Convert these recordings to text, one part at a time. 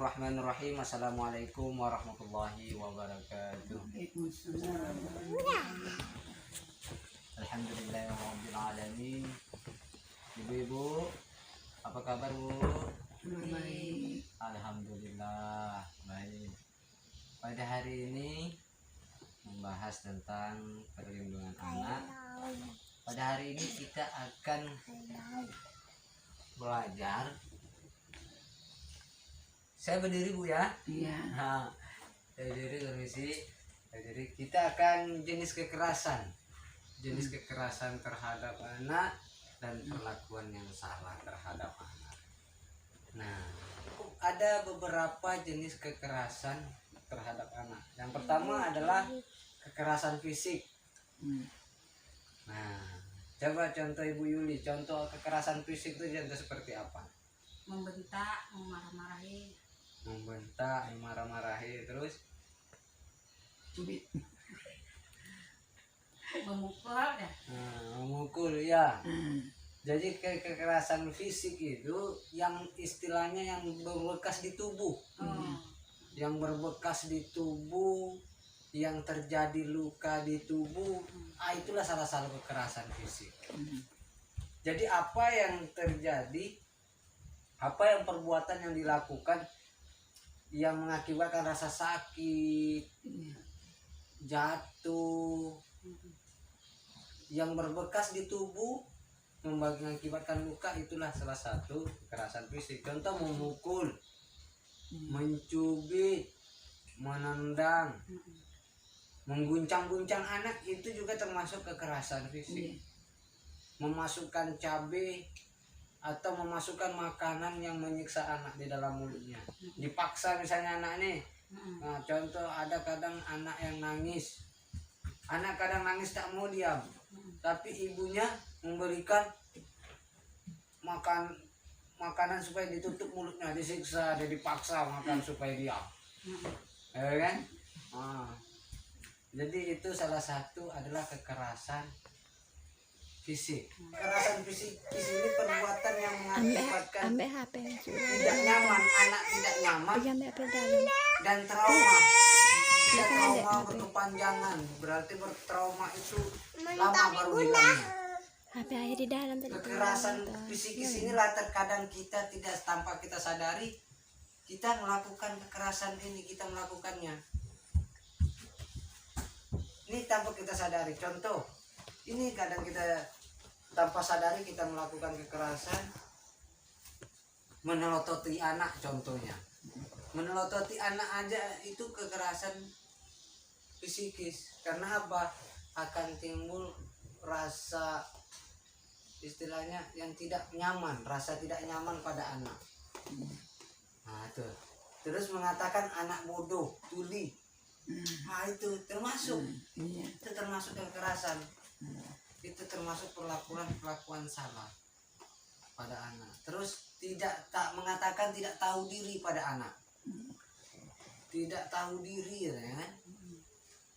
Bismillahirrahmanirrahim. Assalamualaikum warahmatullahi wabarakatuh. Alhamdulillahirabbil alamin. Ibu-ibu, apa kabar Bu? Baik. Alhamdulillah baik. Pada hari ini membahas tentang perlindungan anak. Pada hari ini kita akan belajar. Saya berdiri Bu ya. Iya. Nah, saya berdiri permisi. Jadi kita akan jenis kekerasan terhadap anak dan perlakuan yang salah terhadap anak. Nah, ada beberapa jenis kekerasan terhadap anak. Yang pertama adalah kekerasan fisik. Nah, coba contoh Ibu Yuli, contoh kekerasan fisik itu contoh seperti apa? Membentak, memarah-marahi, Membentak, marah-marahi, terus Cubit. memukul ya. memukul ya. Jadi kekerasan fisik itu yang istilahnya yang berbekas di tubuh, yang berbekas di tubuh, yang terjadi luka di tubuh, itulah salah satu kekerasan fisik. Jadi apa yang terjadi, apa yang perbuatan yang dilakukan yang mengakibatkan rasa sakit, jatuh, yang berbekas di tubuh, mengakibatkan luka, itulah salah satu kekerasan fisik. Contoh memukul, mencubit, menendang, mengguncang-guncang anak, itu juga termasuk kekerasan fisik. Memasukkan cabai atau memasukkan makanan yang menyiksa anak di dalam mulutnya, dipaksa misalnya anak nih. Nah, contoh ada kadang anak yang nangis, anak kadang nangis tak mau diam, tapi ibunya memberikan makanan supaya ditutup mulutnya, disiksa, dia dipaksa makan supaya diam, ya kan? Nah, jadi itu salah satu adalah kekerasan fisik. Kekerasan fisik ini perbuatan yang mengakibatkan tidak nyaman, anak tidak nyaman dan trauma. Dan trauma berkepanjangan, berarti bertrauma itu lama baru hilangnya. Kekerasan fisikis inilah terkadang kita tidak, tanpa kita sadari kita melakukan kekerasan ini, kita melakukannya. Ini tanpa kita sadari. Contoh, ini kadang kita tanpa sadari kita melakukan kekerasan, menelototi anak contohnya. Menelototi anak aja itu kekerasan fisikis. Karena apa? Akan timbul rasa istilahnya yang tidak nyaman, rasa tidak nyaman pada anak. Nah itu. Terus mengatakan anak bodoh, tuli. Nah itu termasuk. Itu termasuk kekerasan. Itu termasuk perlakuan salah pada anak. Terus tak mengatakan tidak tahu diri pada anak. Tidak tahu diri ya kan?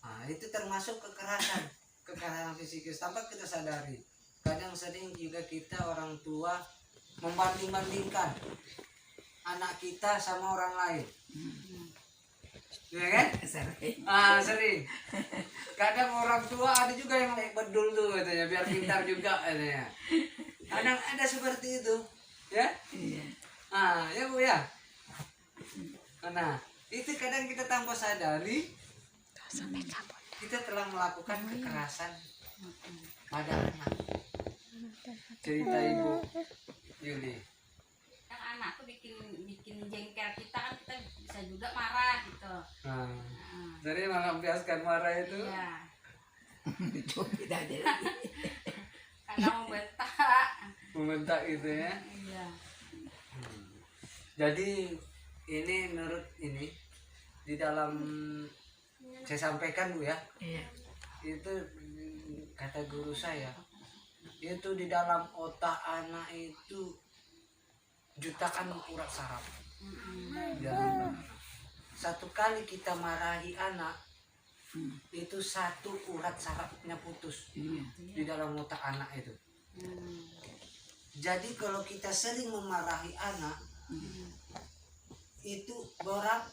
Nah, itu termasuk kekerasan fisikis tanpa kita sadari. Kadang sering juga kita orang tua membanding-bandingkan anak kita sama orang lain. Ya kan? Sering. Kadang orang tua ada juga yang bedul tuh katanya, biar pintar juga katanya. Kadang ada seperti itu, ya? Ya Bu ya. Nah, itu kadang kita tanpa sadari kita telah melakukan kekerasan pada anak. Cerita Ibu Yuli. Yang anak tuh bikin jengkel kita, kan kita bisa juga marah gitu. Jadi melampiaskan marah itu. Iya. Cubit aja. Kadang membentak. Membentak itu ya. Iya. Jadi ini menurut ini di dalam saya sampaikan Bu ya. Iya. Itu kata guru saya, itu di dalam otak anak itu jutaan urat saraf. Dan satu kali kita marahi anak, itu satu urat sarafnya putus di dalam otak anak itu. Jadi kalau kita sering memarahi anak, itu berapa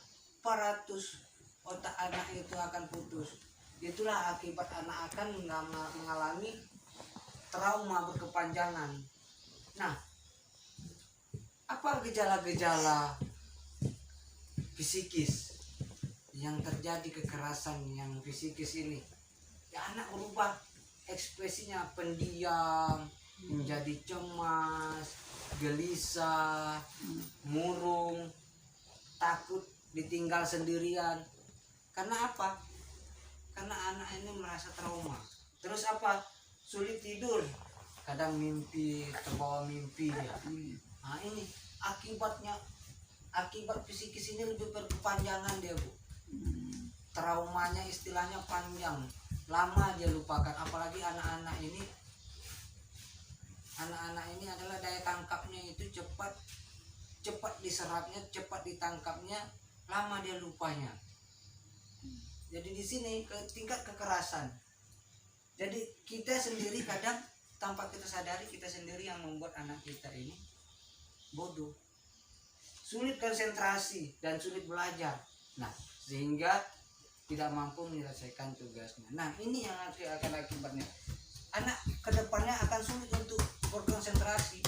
ratus otak anak itu akan putus. Itulah akibat anak akan mengalami trauma berkepanjangan. Nah, apa gejala-gejala psikis yang terjadi kekerasan yang psikis ini? Ya, anak berubah ekspresinya, pendiam, menjadi cemas, gelisah, murung, takut ditinggal sendirian. Karena apa? Karena anak ini merasa trauma. Terus apa? Sulit tidur, kadang mimpi, terbawa mimpi ya. Nah, ini akibatnya, akibat psikis ini lebih berkepanjangan dia, Bu. Traumanya istilahnya panjang, lama dia lupakan. Apalagi anak-anak ini adalah daya tangkapnya itu cepat diserapnya, cepat ditangkapnya, lama dia lupanya. Jadi di sini tingkat kekerasan. Jadi kita sendiri kadang tanpa kita sadari, kita sendiri yang membuat anak kita ini bodoh, sulit konsentrasi dan sulit belajar. Nah, sehingga tidak mampu menyelesaikan tugasnya. Nah, ini yang akan akibatnya. Anak kedepannya akan sulit untuk berkonsentrasi.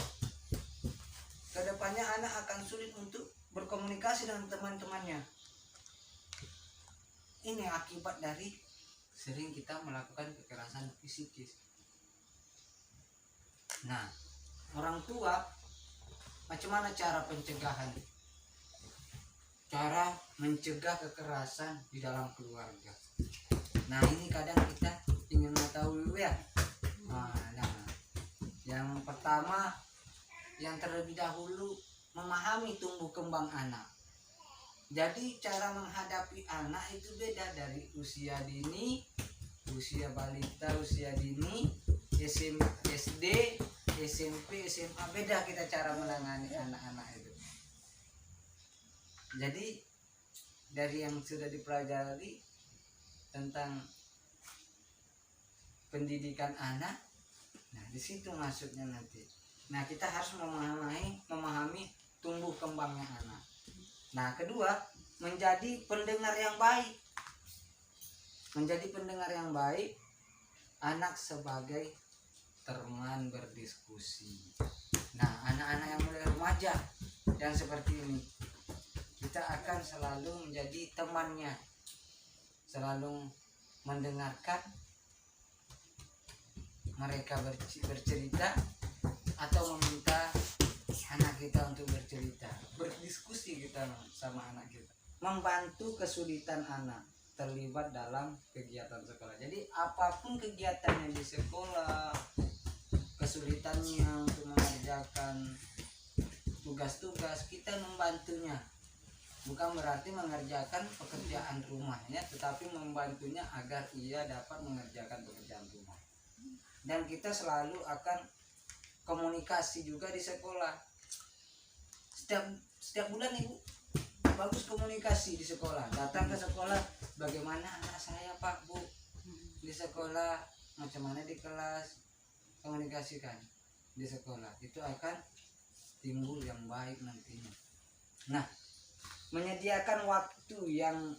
Kedepannya anak akan sulit untuk berkomunikasi dengan teman-temannya. Ini akibat dari sering kita melakukan kekerasan psikis. Nah, orang tua macam mana cara pencegahan? Cara mencegah kekerasan di dalam keluarga. Nah, ini kadang kita ingin mengetahui ya. Nah, yang pertama, yang terlebih dahulu memahami tumbuh kembang anak. Jadi cara menghadapi anak itu beda dari usia dini, usia balita, usia dini, SD, SMP, SMA, beda kita cara menangani anak-anak itu. Jadi dari yang sudah dipelajari tentang pendidikan anak, nah di situ masuknya nanti. Nah, kita harus memahami tumbuh kembangnya anak. Nah, kedua, menjadi pendengar yang baik. Menjadi pendengar yang baik, anak sebagai teman berdiskusi. Nah, anak-anak yang mulai remaja yang seperti ini, kita akan selalu menjadi temannya, selalu mendengarkan mereka bercerita atau meminta anak kita untuk bercerita, berdiskusi kita sama anak kita, membantu kesulitan anak terlibat dalam kegiatan sekolah. Jadi apapun kegiatannya di sekolah, kesulitannya untuk mengerjakan tugas-tugas, kita membantunya. Bukan berarti mengerjakan pekerjaan rumahnya, tetapi membantunya agar ia dapat mengerjakan pekerjaan rumah. Dan kita selalu akan komunikasi juga di sekolah. Setiap bulan Ibu bagus komunikasi di sekolah. Datang ke sekolah, bagaimana anak saya Pak Bu di sekolah, macam mana di kelas, komunikasikan di sekolah. Itu akan timbul yang baik nantinya. Nah, menyediakan waktu yang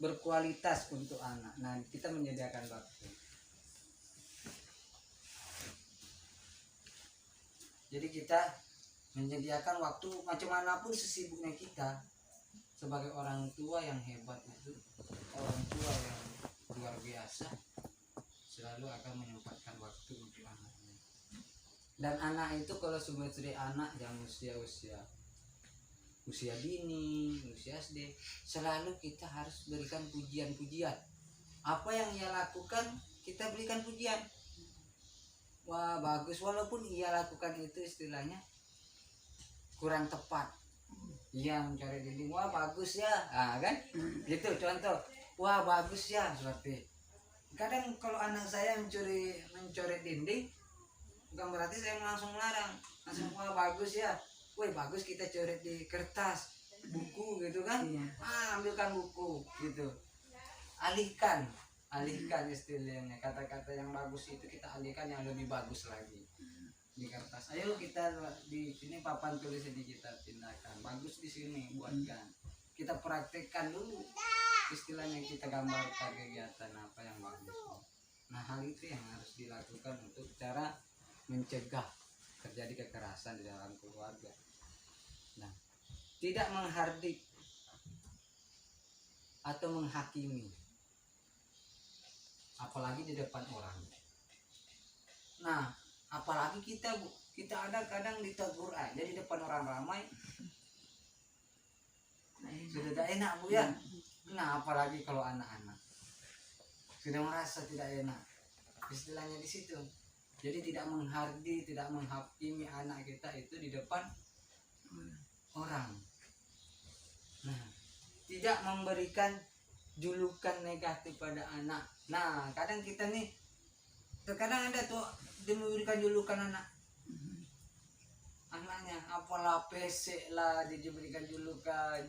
berkualitas untuk anak. Nah, kita menyediakan waktu. Jadi kita menyediakan waktu macam manapun sesibuknya kita, sebagai orang tua yang hebat itu, orang tua yang luar biasa, selalu akan menyempatkan waktu untuk anaknya. Dan anak itu kalau sebagai anak yang usia dini, usia SD, selalu kita harus berikan pujian-pujian. Apa yang ia lakukan, kita berikan pujian. Wah, bagus, walaupun ia lakukan itu istilahnya kurang tepat. Ia mencari dinding, wah bagus ya, kan? Gitu contoh, wah bagus ya, seperti. Kadang kalau anak saya mencoret dinding, bukan berarti saya langsung melarang, langsung wah bagus ya, wah bagus kita coret di kertas, buku gitu kan? Ambilkan buku gitu, alihkan istilahnya, kata-kata yang bagus itu kita alihkan yang lebih bagus lagi. di kertas. Ayo kita di sini papan tulisnya kita pindahkan. Bagus di sini buatkan. Kita praktekkan dulu. Istilahnya kita gambarkan kegiatan apa yang bagus. Nah, hal itu yang harus dilakukan untuk cara mencegah terjadi kekerasan di dalam keluarga. Nah, tidak menghardik atau menghakimi, apalagi di depan orang. Nah, apalagi kita Bu, kita ada kadang ditegur aja di depan orang ramai, sudah tidak enak Bu ya. Nah, apalagi kalau anak-anak sudah merasa tidak enak, istilahnya di situ. Jadi tidak menghardi, tidak menghakimi anak kita itu di depan orang. Nah, tidak memberikan julukan negatif pada anak. Nah, kadang kita nih, terkadang ada tuh dia memberikan julukan anaknya, apalah pesek lah dia diberikan julukan,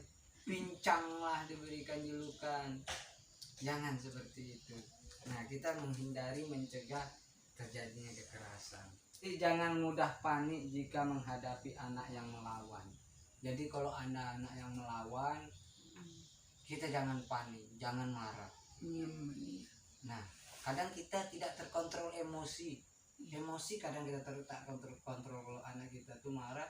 pincang lah diberikan julukan. Jangan seperti itu. Nah, kita menghindari, mencegah terjadinya kekerasan. Jadi jangan mudah panik jika menghadapi anak yang melawan. Jadi kalau anak-anak yang melawan, kita jangan panik, jangan marah. Nah, kadang kita tidak terkontrol emosi. Emosi kadang kita tak kontrol kalau anak kita tuh marah.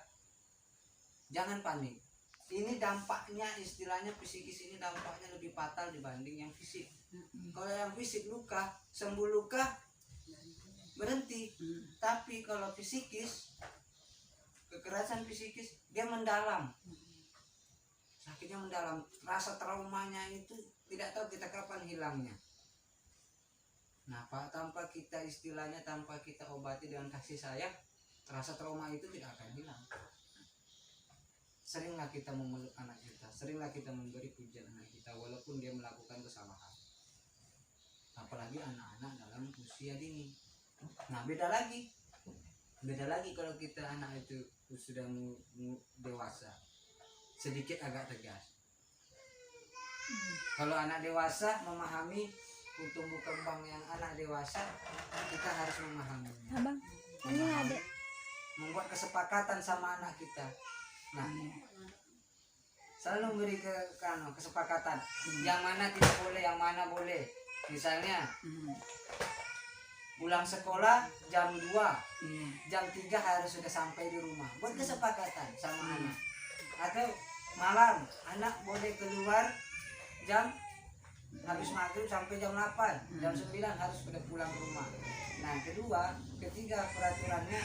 Jangan panik. Ini dampaknya, istilahnya psikis ini dampaknya lebih fatal dibanding yang fisik. Kalau yang fisik luka, sembuh luka berhenti. Tapi kalau psikis, kekerasan psikis dia mendalam. Sakitnya mendalam, rasa traumanya itu tidak tahu kita kapan hilangnya. Nah, Pak, tanpa kita istilahnya, tanpa kita obati dengan kasih sayang, rasa trauma itu tidak akan hilang. Seringlah kita memeluk anak kita, seringlah kita memberi pujian anak kita walaupun dia melakukan kesalahan. Apalagi anak-anak dalam usia dini. Nah, beda lagi kalau kita anak itu sudah dewasa, sedikit agak tegas. Kalau anak dewasa memahami tumbuh kembang yang anak dewasa, kita harus memahaminya. Abang, ini ada. Membuat kesepakatan sama anak kita. Nah, selalu memberi kesepakatan. Yang mana tidak boleh, yang mana boleh. Misalnya, pulang sekolah jam 2, jam 3 harus sudah sampai di rumah. Buat kesepakatan sama anak. Atau malam, anak boleh keluar jam habis maghrib sampai jam 8, jam 9 harus sudah pulang ke rumah. Nah, ketiga peraturannya,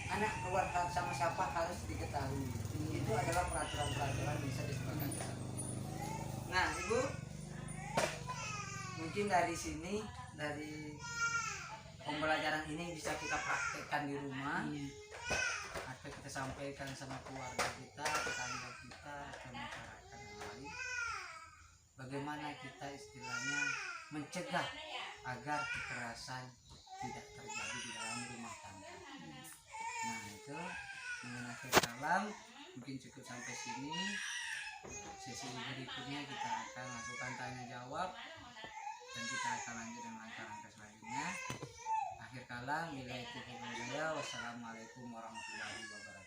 anak keluar sama siapa harus diketahui. Itu adalah peraturan-peraturan bisa disepakati. Nah, Ibu, mungkin dari sini, dari pembelajaran ini bisa kita praktekkan di rumah, atau kita sampaikan sama keluarga kita, tetangga kita, atau masyarakat yang lain. Bagaimana kita istilahnya mencegah agar kekerasan tidak terjadi di dalam rumah tangga. Nah, itu mengenai kalam mungkin cukup sampai sini. Sesi berikutnya kita akan lakukan tanya jawab dan kita akan lanjut dengan langkah-langkah selanjutnya. Akhir kalam, wassalamualaikum warahmatullahi wabarakatuh.